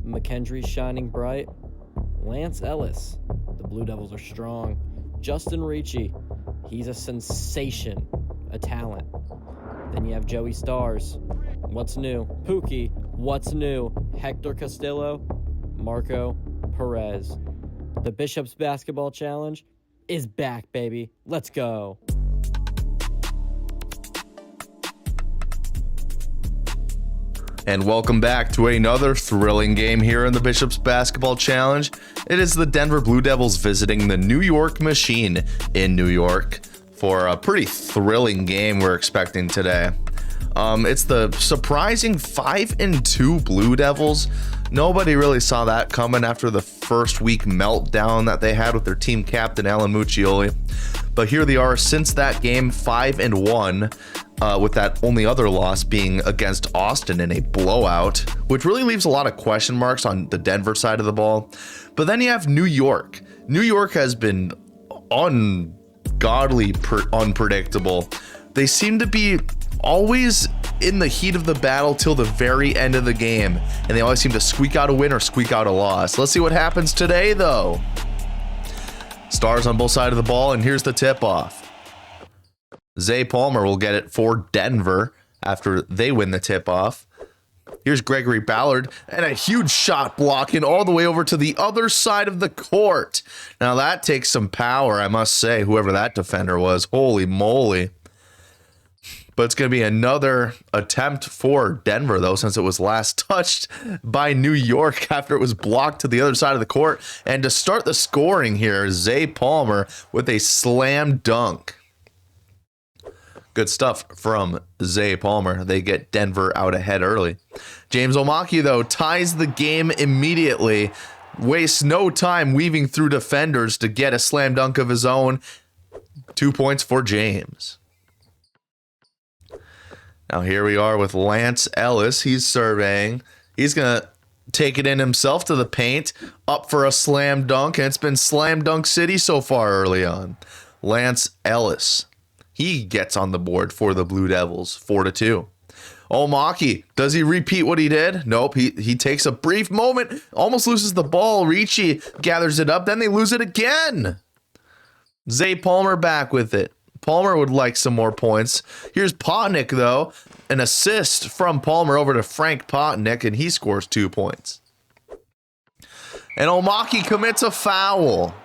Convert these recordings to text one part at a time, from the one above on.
McKendry's shining bright. Lance Ellis. The Blue Devils are strong. Justin Ricci. He's a sensation. A talent. Then you have Joey Stars. What's new? Pookie. What's new? Hector Castillo. Marco Perez. The Bishops Basketball Challenge is back, baby. Let's go. And welcome back to another thrilling game here in the Bishops Basketball Challenge. It is the Denver Blue Devils visiting the New York Machine in New York for a pretty thrilling game we're expecting today. It's the surprising 5-2 Blue Devils. Nobody really saw that coming after the first week meltdown that they had with their team captain, Alan Muccioli. But here they are since that game, 5-1, with that only other loss being against Austin in a blowout, which really leaves a lot of question marks on the Denver side of the ball. But then you have New York. New York has been ungodly unpredictable. They seem to be always in the heat of the battle till the very end of the game, and they always seem to squeak out a win or squeak out a loss. Let's see what happens today, though. Stars on both sides of the ball, and here's the tip-off. Zay Palmer will get it for Denver after they win the tip-off. Here's Gregory Ballard, and a huge shot blocking all the way over to the other side of the court. Now that takes some power, I must say, whoever that defender was. Holy moly. But it's going to be another attempt for Denver, though, since it was last touched by New York after it was blocked to the other side of the court. And to start the scoring here, Zay Palmer with a slam dunk. Good stuff from Zay Palmer. They get Denver out ahead early. James Omaki, though, ties the game immediately. Wastes no time weaving through defenders to get a slam dunk of his own. 2 points for James. Now here we are with Lance Ellis. He's surveying. He's going to take it in himself to the paint. Up for a slam dunk. And it's been slam dunk city so far early on. Lance Ellis. He gets on the board for the Blue Devils. 4-2. Omaki. Does he repeat what he did? Nope. He takes a brief moment. Almost loses the ball. Ricci gathers it up. Then they lose it again. Zay Palmer back with it. Palmer would like some more points. Here's Potnick, though. An assist from Palmer over to Frank Potnick, and he scores 2 points. And Omaki commits a foul.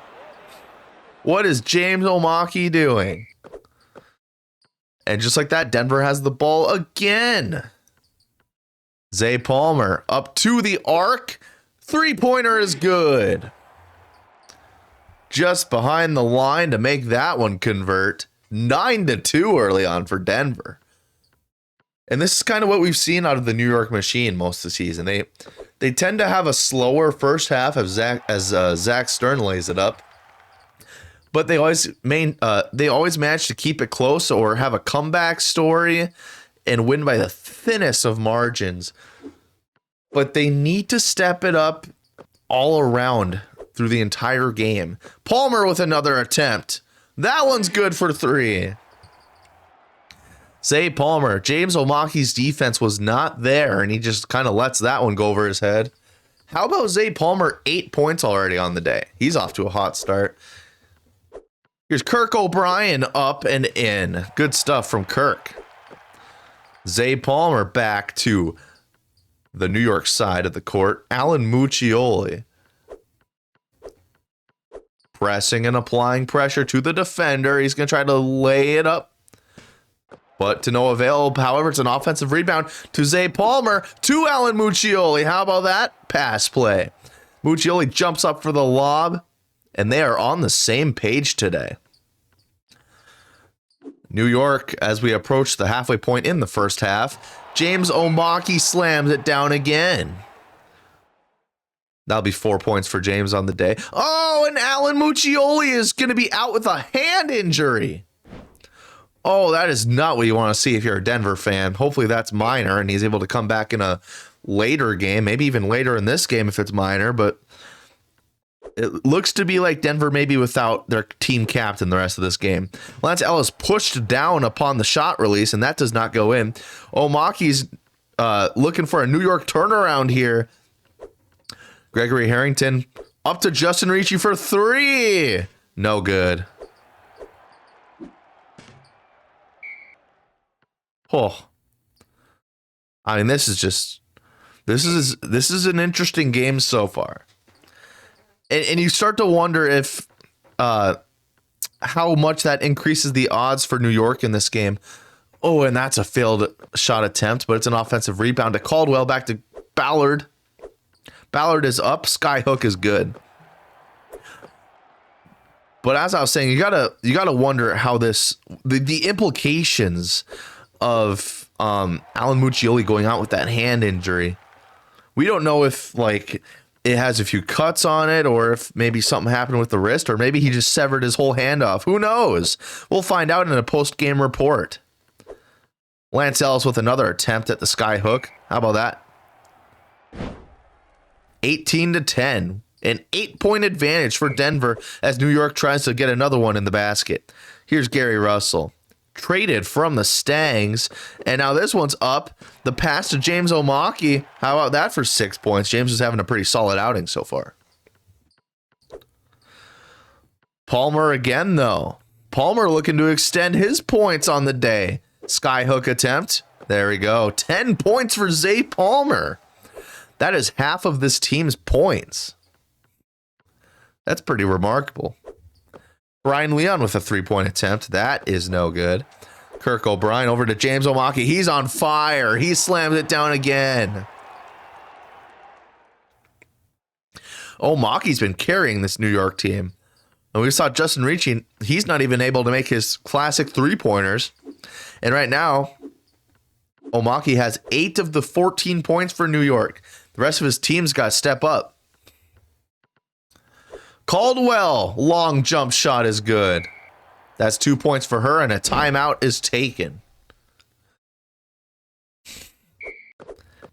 What is James Omaki doing? And just like that, Denver has the ball again. Zay Palmer up to the arc. Three-pointer is good. Just behind the line to make that one convert. 9-2 early on for Denver. And this is kind of what we've seen out of the New York Machine most of the season. They tend to have a slower first half as Zach Stern lays it up. But they always manage to keep it close or have a comeback story and win by the thinnest of margins. But they need to step it up all around through the entire game. Palmer with another attempt. That one's good for 3. Zay Palmer. James Omaki's defense was not there, and he just kind of lets that one go over his head. How about Zay Palmer? 8 points already on the day. He's off to a hot start. Here's Kirk O'Brien up and in. Good stuff from Kirk. Zay Palmer back to the New York side of the court. Alan Muccioli. Pressing and applying pressure to the defender. He's going to try to lay it up, but to no avail. However, it's an offensive rebound to Zay Palmer to Alan Muccioli. How about that pass play? Muccioli jumps up for the lob, and they are on the same page today. New York, as we approach the halfway point in the first half, James Omaki slams it down again. That'll be 4 points for James on the day. Oh, and Alan Muccioli is going to be out with a hand injury. Oh, that is not what you want to see if you're a Denver fan. Hopefully that's minor, and he's able to come back in a later game, maybe even later in this game if it's minor, but it looks to be like Denver maybe without their team captain the rest of this game. Lance Ellis pushed down upon the shot release, and that does not go in. Omaki's looking for a New York turnaround here. Gregory Harrington up to Justin Ricci for 3. No good. Oh. I mean, this is an interesting game so far. And you start to wonder if how much that increases the odds for New York in this game. Oh, and that's a failed shot attempt, but it's an offensive rebound to Caldwell, back to Ballard. Ballard is up, Skyhook is good. But as I was saying, you gotta wonder how the implications of Alan Muccioli going out with that hand injury. We don't know if like it has a few cuts on it, or if maybe something happened with the wrist, or maybe he just severed his whole hand off. Who knows? We'll find out in a post-game report. Lance Ellis with another attempt at the sky hook. How about that? 18-10. An 8-point advantage for Denver as New York tries to get another one in the basket. Here's Gary Russell. Traded from the Stangs, and now this one's up. The pass to James Omaki. How about that for 6 points? James is having a pretty solid outing so far. Palmer again, though. Palmer looking to extend his points on the day. Skyhook attempt. There we go. 10 points for Zay Palmer. That is half of this team's points. That's pretty remarkable. Brian Leon with a 3-point attempt. That is no good. Kirk O'Brien over to James Omaki. He's on fire. He slams it down again. Omaki's been carrying this New York team. And we saw Justin Ricci. He's not even able to make his classic 3-pointers. And right now, Omaki has 8 of the 14 points for New York. The rest of his team's got to step up. Caldwell, long jump shot is good. That's 2 points for her, and a timeout is taken.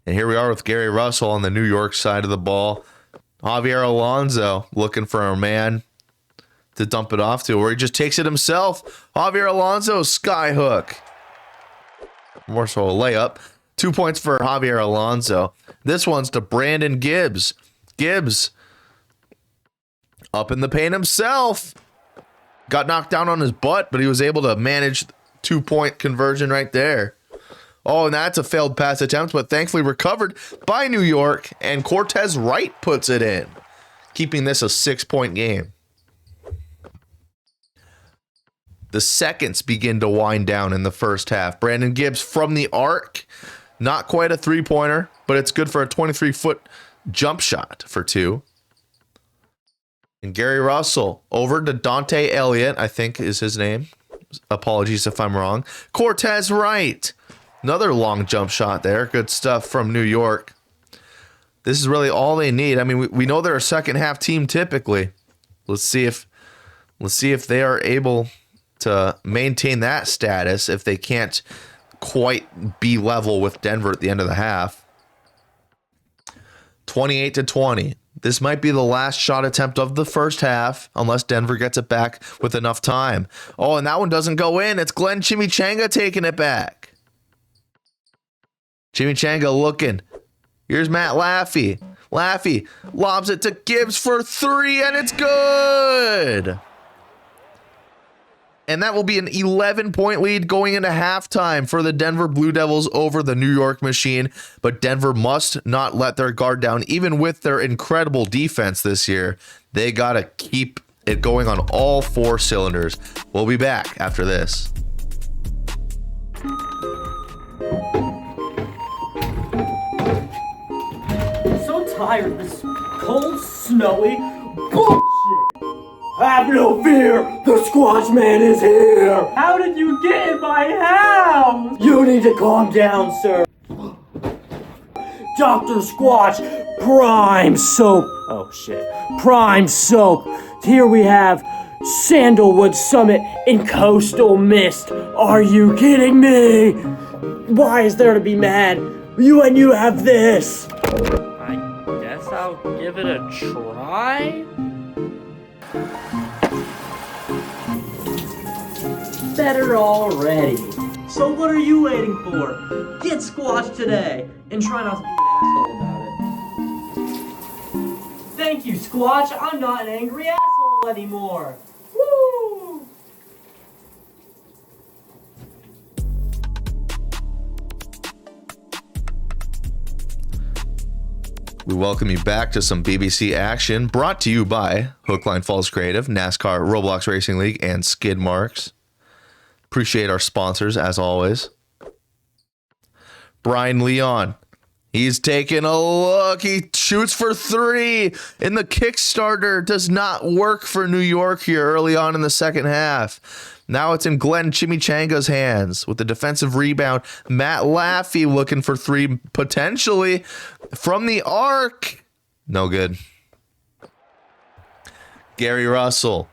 And here we are with Gary Russell on the New York side of the ball. Javier Alonso looking for a man to dump it off to, where he just takes it himself. Javier Alonso, skyhook. More so a layup. 2 points for Javier Alonso. This one's to Brandon Gibbs. Gibbs up in the paint himself. Got knocked down on his butt, but he was able to manage 2-point conversion right there. Oh, and that's a failed pass attempt, but thankfully recovered by New York, and Cortez Wright puts it in, keeping this a 6-point game. The seconds begin to wind down in the first half. Brandon Gibbs from the arc. Not quite a 3-pointer, but it's good for a 23-foot jump shot for 2. And Gary Russell over to Dante Elliott, I think is his name. Apologies if I'm wrong. Cortez Wright. Another long jump shot there. Good stuff from New York. This is really all they need. I mean, we know they're a second half team typically. Let's see if they are able to maintain that status if they can't quite be level with Denver at the end of the half. 28-20. This might be the last shot attempt of the first half, unless Denver gets it back with enough time. Oh, and that one doesn't go in. It's Glenn Chimichanga taking it back. Chimichanga looking. Here's Matt Laffey. Laffey lobs it to Gibbs for 3, and it's good. And that will be an 11-point lead going into halftime for the Denver Blue Devils over the New York Machine. But Denver must not let their guard down, even with their incredible defense this year. They got to keep it going on all 4 cylinders. We'll be back after this. I'm so tired of this cold, snowy bullshit. Have no fear, the Squatch Man is here! How did you get in my house? You need to calm down, sir. Dr. Squatch, Prime Soap. Oh shit. Prime Soap. Here we have Sandalwood Summit in Coastal Mist. Are you kidding me? Why is there to be mad? You have this. I guess I'll give it a try. Better already. So what are you waiting for? Get squashed today and try not to be an asshole about it. Thank you, Squatch. I'm not an angry asshole anymore. Woo! We welcome you back to some BBC action brought to you by Hook, Line, Falls Creative, NASCAR, Roblox Racing League, and Skid Marks. Appreciate our sponsors as always. Brian Leon. He's taking a look. He shoots for 3, and the Kickstarter does not work for New York here early on in the second half. Now it's in Glenn Chimichanga's hands with the defensive rebound. Matt Laffey looking for 3 potentially from the arc. No good. Gary Russell.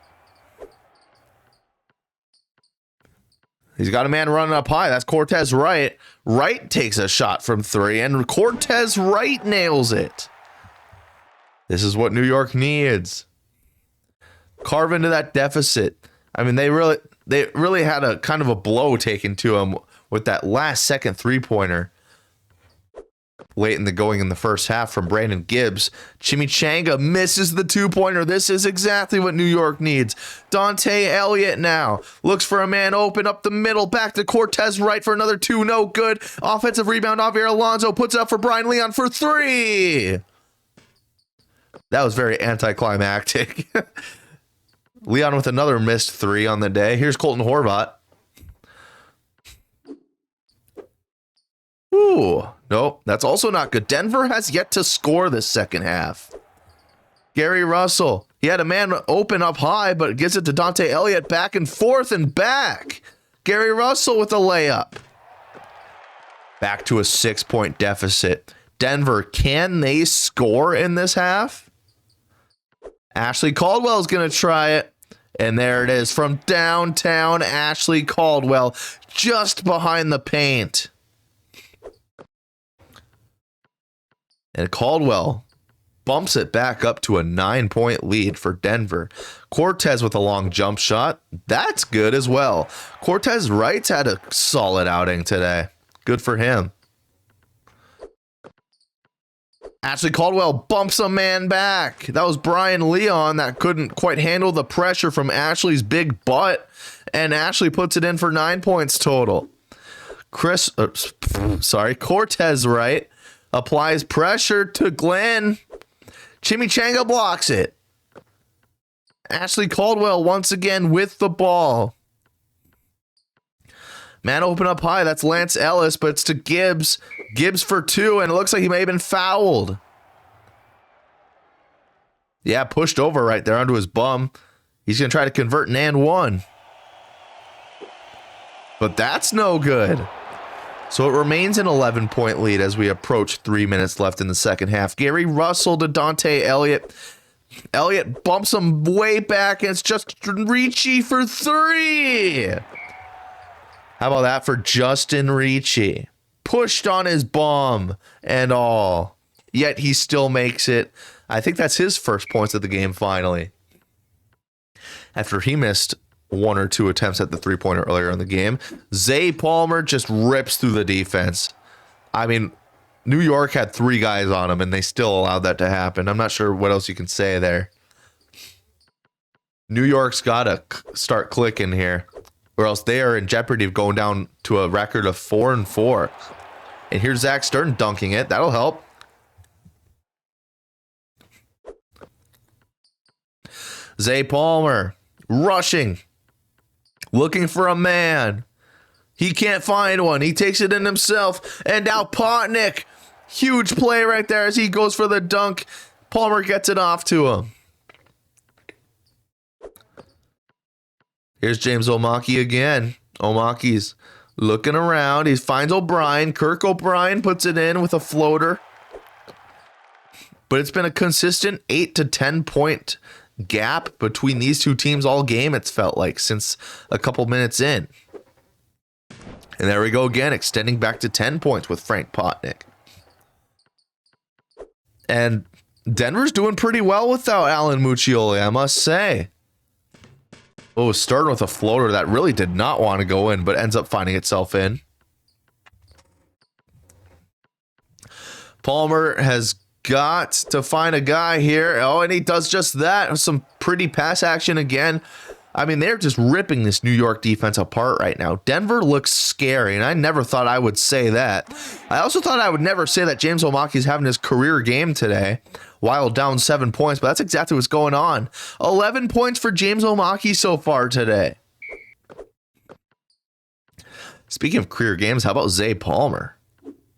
He's got a man running up high. That's Cortez Wright. Wright takes a shot from 3, and Cortez Wright nails it. This is what New York needs. Carve into that deficit. I mean, they really had a kind of a blow taken to them with that last second 3-pointer late in the first half from Brandon Gibbs. Chimichanga misses the 2-pointer. This is exactly what New York needs. Dante Elliott now looks for a man open up the middle. Back to Cortez Wright for another 2. No good. Offensive rebound. Javier Alonso puts it up for Brian Leon for 3. That was very anticlimactic. Leon with another missed 3 on the day. Here's Colton Horvat. Ooh, nope, that's also not good. Denver has yet to score this second half. Gary Russell, he had a man open up high, but gives it to Dante Elliott back and forth and back. Gary Russell with a layup. Back to a 6-point deficit. Denver, can they score in this half? Ashley Caldwell's going to try it. And there it is from downtown Ashley Caldwell, just behind the paint. And Caldwell bumps it back up to a 9-point lead for Denver. Cortez with a long jump shot. That's good as well. Cortez Wright's had a solid outing today. Good for him. Ashley Caldwell bumps a man back. That was Brian Leon that couldn't quite handle the pressure from Ashley's big butt. And Ashley puts it in for 9 points total. Cortez Wright applies pressure to Glenn. Chimichanga blocks it. Ashley Caldwell once again with the ball. Man open up high. That's Lance Ellis, but it's to Gibbs. Gibbs for 2, and it looks like he may have been fouled. Yeah, pushed over right there onto his bum. He's going to try to convert an and 1. But that's no good. So it remains an 11-point lead as we approach 3 minutes left in the second half. Gary Russell to Dante Elliott. Elliott bumps him way back, and it's just Ricci for 3. How about that for Justin Ricci? Pushed on his bum and all. Yet he still makes it. I think that's his first points of the game finally. After he missed 1 or 2 attempts at the 3-pointer earlier in the game. Zay Palmer just rips through the defense. I mean, New York had 3 guys on him, and they still allowed that to happen. I'm not sure what else you can say there. New York's got to start clicking here, or else they are in jeopardy of going down to a record of 4-4. And here's Zach Stern dunking it. That'll help. Zay Palmer rushing. Looking for a man. He can't find one. He takes it in himself. And now Potnick. Huge play right there as he goes for the dunk. Palmer gets it off to him. Here's James Omaki again. Omaki's looking around. He finds O'Brien. Kirk O'Brien puts it in with a floater. But it's been a consistent 8 to 10 point gap between these two teams all game, it's felt like, since a couple minutes in. And there we go again, extending back to 10 points with Frank Potnick. And Denver's doing pretty well without Alan Muccioli, I must say. Oh, starting with a floater that really did not want to go in, but ends up finding itself in. Palmer has got to find a guy here. Oh, and he does just that. Some pretty pass action again. I mean, they're just ripping this New York defense apart right now. Denver looks scary, and I never thought I would say that. I also thought I would never say that James O'Maki's having his career game today while down 7 points, but that's exactly what's going on. 11 points for James O'Maki so far today. Speaking of career games, how about Zay Palmer?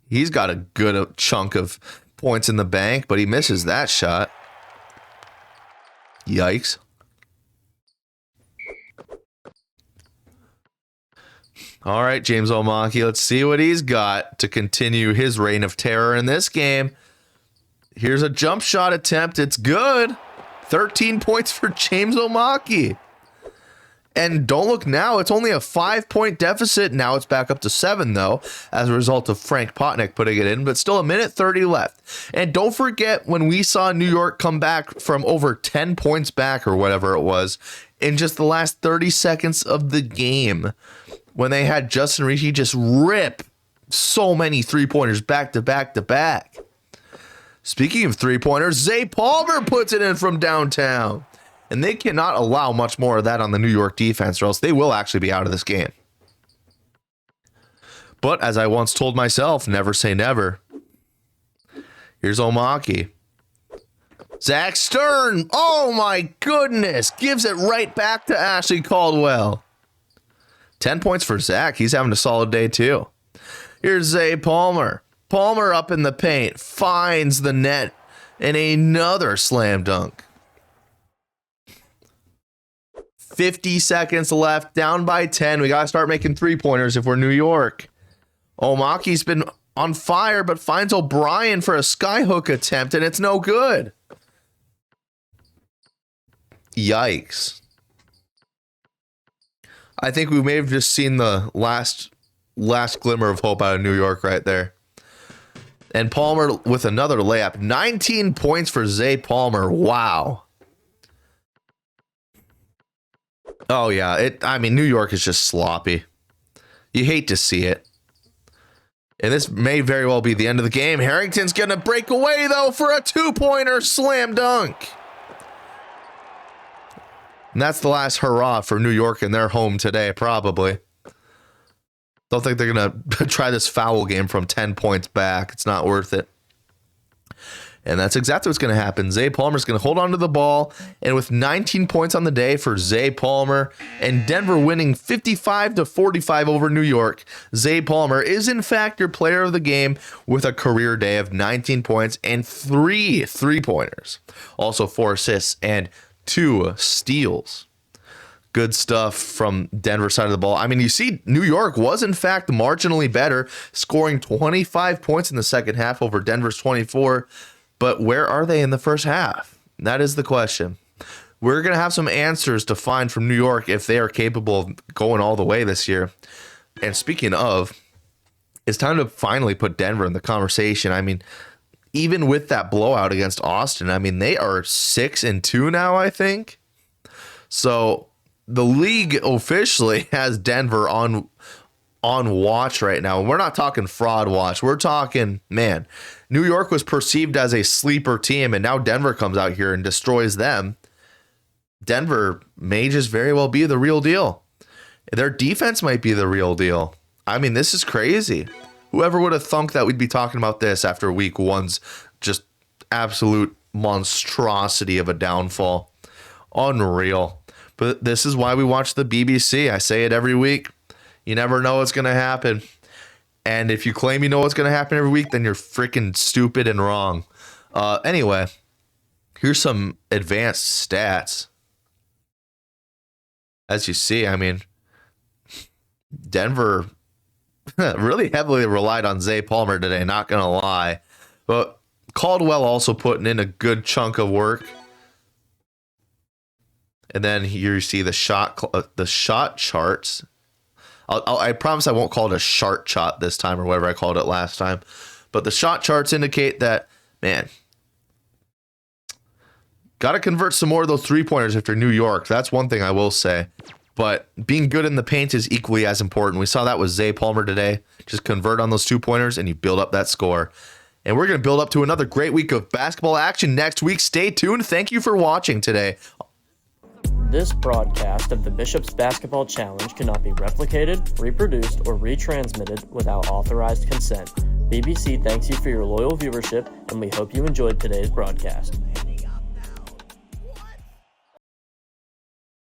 He's got a good chunk of points in the bank, but he misses that shot. Yikes. All right, James O'Maki, let's see what he's got to continue his reign of terror in this game. Here's a jump shot attempt. It's good. 13 points for James O'Maki. And don't look now, it's only a 5-point deficit. Now it's back up to 7, though, as a result of Frank Potnick putting it in, but still a minute 30 left. And don't forget when we saw New York come back from over 10 points back or whatever it was in just the last 30 seconds of the game, when they had Justin Ricci just rip so many three-pointers back to back to back. Speaking of three-pointers, Zay Palmer puts it in from downtown. And they cannot allow much more of that on the New York defense, or else they will actually be out of this game. But as I once told myself, never say never. Here's O'Maki. Zach Stern, oh my goodness, gives it right back to Ashley Caldwell. 10 points for Zach. He's having a solid day too. Here's Zay Palmer. Palmer up in the paint, finds the net, and another slam dunk. 50 seconds left, down by 10. We got to start making three-pointers if we're New York. O'Maki's been on fire, but finds O'Brien for a skyhook attempt, and it's no good. Yikes. I think we may have just seen the last glimmer of hope out of New York right there. And Palmer with another layup. 19 points for Zay Palmer. Wow. Oh, yeah. I mean, New York is just sloppy. You hate to see it. And this may very well be the end of the game. Harrington's going to break away, though, for a two-pointer slam dunk. And that's the last hurrah for New York in their home today, probably. Don't think they're going to try this foul game from 10 points back. It's not worth it. And that's exactly what's going to happen. Zay Palmer's going to hold on to the ball. And with 19 points on the day for Zay Palmer and Denver winning 55-45 over New York, Zay Palmer is in fact your player of the game with a career day of 19 points and 3 three-pointers. Also 4 assists and 2 steals. Good stuff from Denver side of the ball. I mean, you see New York was in fact marginally better, scoring 25 points in the second half over Denver's 24. But where are they in the first half? That is the question. We're going to have some answers to find from New York if they are capable of going all the way this year. And speaking of, it's time to finally put Denver in the conversation. I mean, even with that blowout against Austin, I mean, they are 6-2 now, I think. So the league officially has Denver on watch right now. We're not talking fraud watch. We're talking, man, New York was perceived as a sleeper team, and now Denver comes out here and destroys them. Denver may just very well be the real deal. Their defense might be the real deal. I mean, this is crazy. Whoever would have thunk that we'd be talking about this after week one's just absolute monstrosity of a downfall. Unreal. But this is why we watch the BBC. I say it every week. You never know what's going to happen. And if you claim you know what's going to happen every week, then you're freaking stupid and wrong. Anyway, here's some advanced stats. As you see, I mean, Denver really heavily relied on Zay Palmer today, not going to lie. But Caldwell also putting in a good chunk of work. And then here you see the shot charts. I promise I won't call it a shart shot this time or whatever I called it last time. But the shot charts indicate that, man, got to convert some more of those three-pointers if you're New York. That's one thing I will say. But being good in the paint is equally as important. We saw that with Zay Palmer today. Just convert on those two-pointers and you build up that score. And we're going to build up to another great week of basketball action next week. Stay tuned. Thank you for watching today. This broadcast of the Bishop's Basketball Challenge cannot be replicated, reproduced, or retransmitted without authorized consent. BBC thanks you for your loyal viewership, and we hope you enjoyed today's broadcast.